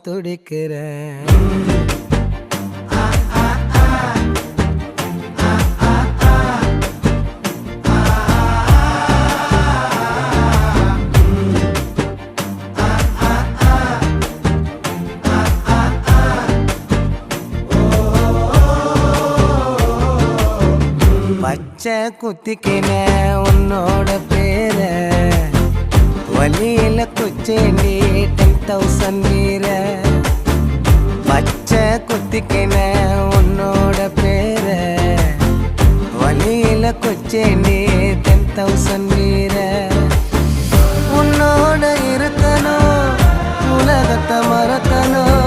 துடிக்கிறேன். பச்சை குத்திக்கின உன்னோட பேர வலியில குச்சேண்டி 10,000 வீர. பச்சை குத்திக்கின உன்னோட பேர வலியில குச்சேண்டி 10,000 வீர. உன்னோட இருக்கணும் உலகத்தை மறக்கணும்